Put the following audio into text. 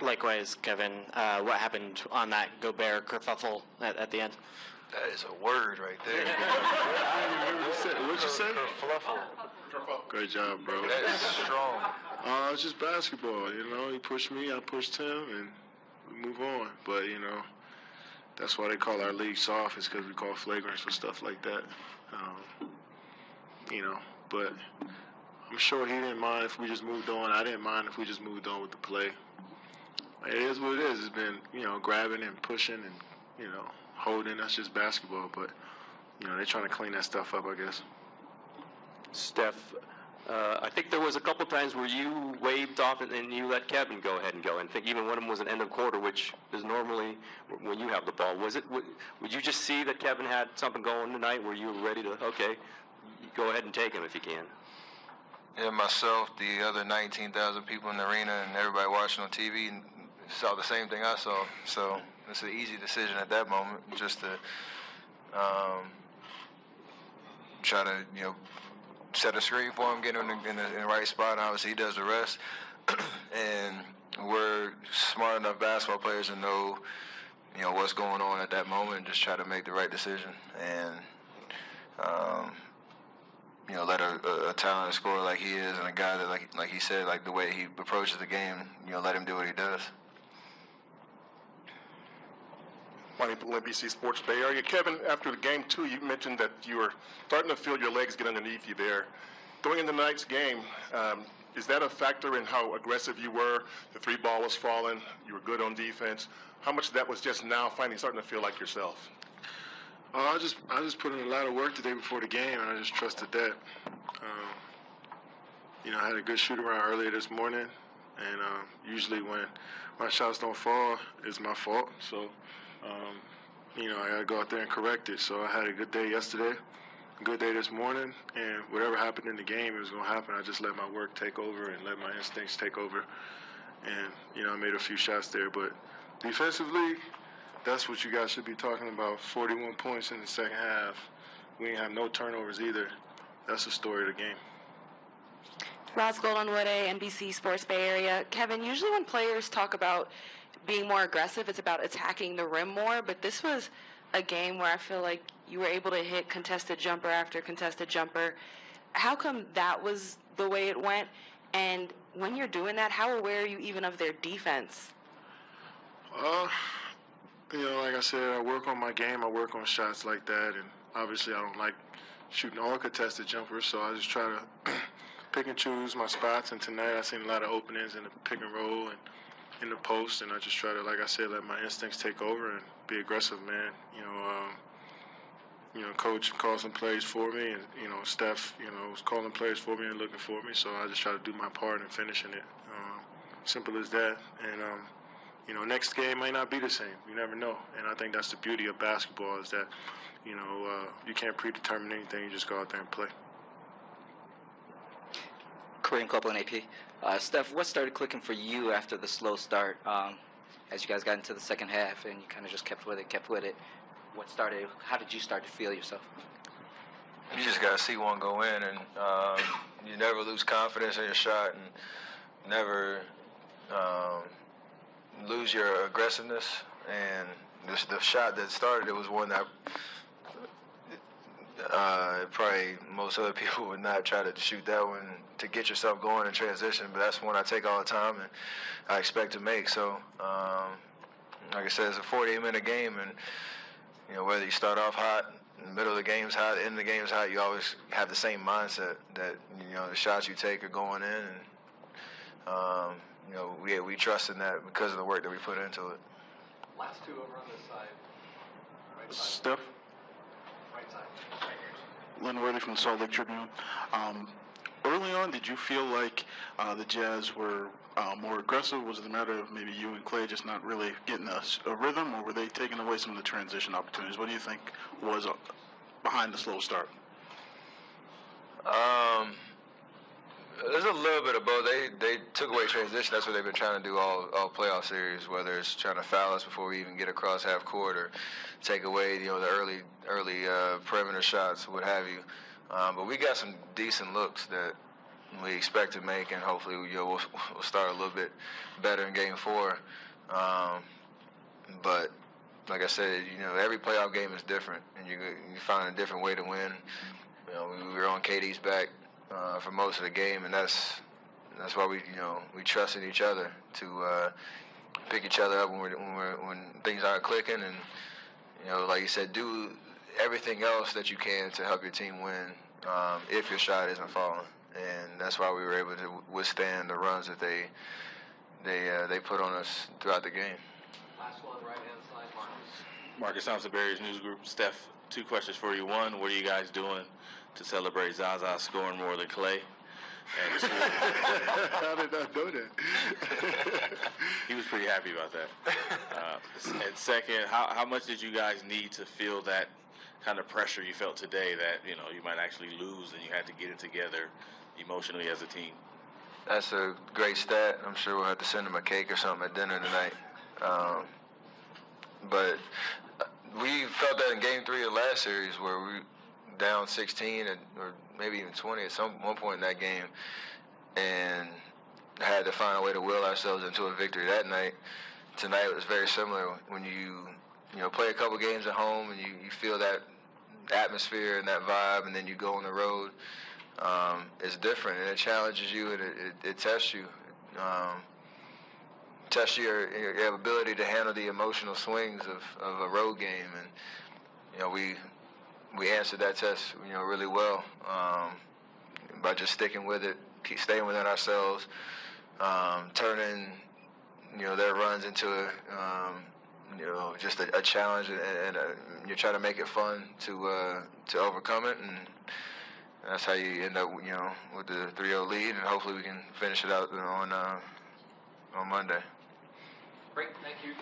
Likewise, Kevin. What happened on that Gobert kerfuffle at the end? That is a word right there. I didn't hear what you said. What you say? Kerfluffle. Great job, bro. That is strong. It's just basketball, you know. He pushed me, I pushed him, and we move on. But, you know, that's why they call our league soft, is because we call flagrants for stuff like that. You know, but I'm sure he didn't mind if we just moved on. I didn't mind if we just moved on with the play. It is what it is. It's been, you know, grabbing and pushing and, you know, holding. That's just basketball. But, you know, they're trying to clean that stuff up, I guess. Steph, I think there was a couple times where you waved off and you let Kevin go ahead and go. And I think even one of them was an end of quarter, which is normally when you have the ball. Would you just see that Kevin had something going tonight where you were ready to, okay, go ahead and take him if you can? Yeah, myself, the other 19,000 people in the arena, and everybody watching on TV saw the same thing I saw. So it's an easy decision at that moment, just to try to, you know, set a screen for him, get him in the right spot, and obviously he does the rest. And we're smart enough basketball players to know, you know, what's going on at that moment and just try to make the right decision. And, you know, let a talented scorer like he is and a guy that, like he said, like the way he approaches the game, you know, let him do what he does. NBC Sports Bay Area. Kevin, after the game, too, you mentioned that you were starting to feel your legs get underneath you there. Going into tonight's game, is that a factor in how aggressive you were? The three ball was falling. You were good on defense. How much of that was just now finally starting to feel like yourself? I just put in a lot of work the day before the game, and I just trusted that. You know, I had a good shoot around earlier this morning, and usually when my shots don't fall, it's my fault. So, you know, I got to go out there and correct it. So I had a good day yesterday, a good day this morning, and whatever happened in the game, it was going to happen. I just let my work take over and let my instincts take over. And, you know, I made a few shots there. But defensively, that's what you guys should be talking about. 41 points in the second half. We didn't have no turnovers either. That's the story of the game. Roz Goldenwood, NBC Sports Bay Area. Kevin, usually when players talk about being more aggressive, it's about attacking the rim more, but this was a game where I feel like you were able to hit contested jumper after contested jumper. How come that was the way it went? And when you're doing that, how aware are you even of their defense? You know, like I said, I work on my game. I work on shots like that, and obviously I don't like shooting all contested jumpers, so I just try to pick and choose my spots. And tonight I seen a lot of openings in the pick and roll and in the post, and I just try to, like I said, let my instincts take over and be aggressive, man. You know, Coach called some plays for me, and, you know, Steph, you know, was calling plays for me and looking for me, so I just try to do my part in finishing it. Simple as that. And, you know, next game might not be the same. You never know. And I think that's the beauty of basketball, is that, you know, you can't predetermine anything. You just go out there and play. Korean Couple in AP. Steph, what started clicking for you after the slow start? As you guys got into the second half and you kind of just kept with it. How did you start to feel yourself? You just got to see one go in, and you never lose confidence in your shot, and never lose your aggressiveness. And the shot that started, it was one that probably most other people would not try to shoot that one to get yourself going in transition, but that's one I take all the time and I expect to make. So, like I said, it's a 48-minute game, and, you know, whether you start off hot, in the middle of the game's hot, end of the game's hot, you always have the same mindset that, you know, the shots you take are going in, and, you know, we trust in that because of the work that we put into it. Last two over on this side. Right side. Steph? Right side. Right here. Lynn Worthy from the Salt Lake Tribune. Early on, did you feel like the Jazz were more aggressive? Was it a matter of maybe you and Clay just not really getting a rhythm, or were they taking away some of the transition opportunities? What do you think was behind the slow start? There's a little bit of both. They took away transition. That's what they've been trying to do all playoff series, whether it's trying to foul us before we even get across half court, or take away, you know, the early perimeter shots, what have you. But we got some decent looks that, we expect to make, and hopefully we'll start a little bit better in Game 4. But like I said, every playoff game is different, and you find a different way to win. We were on KD's back for most of the game, and that's why we trusted each other to pick each other up when things aren't clicking, and like you said, do everything else that you can to help your team win if your shot isn't falling. And that's why we were able to withstand the runs that they put on us throughout the game. Last one, right-hand side, Marcus. Marcus Thompson, Barriers News Group. Steph, 2 questions for you. 1, what are you guys doing to celebrate Zaza scoring more than Clay? And 2, How did I know that? he was pretty happy about that. And second, how much did you guys need to feel that kind of pressure you felt today that you might actually lose and you had to get it together emotionally as a team? That's a great stat. I'm sure we'll have to send him a cake or something at dinner tonight. But we felt that in Game 3 of last series where we down 16 or maybe even 20 at one point in that game, and had to find a way to will ourselves into a victory that night. Tonight it was very similar. When you play a couple games at home and you feel that atmosphere and that vibe, and then you go on the road, it's different, and it challenges you, and it tests you. Tests your ability to handle the emotional swings of a road game, and we answered that test really well by just sticking with it, keep staying within ourselves, turning their runs into just a challenge, and you're trying to make it fun to overcome it, and that's how you end up with the 3-0 lead, and hopefully we can finish it out on Monday. Great, thank you.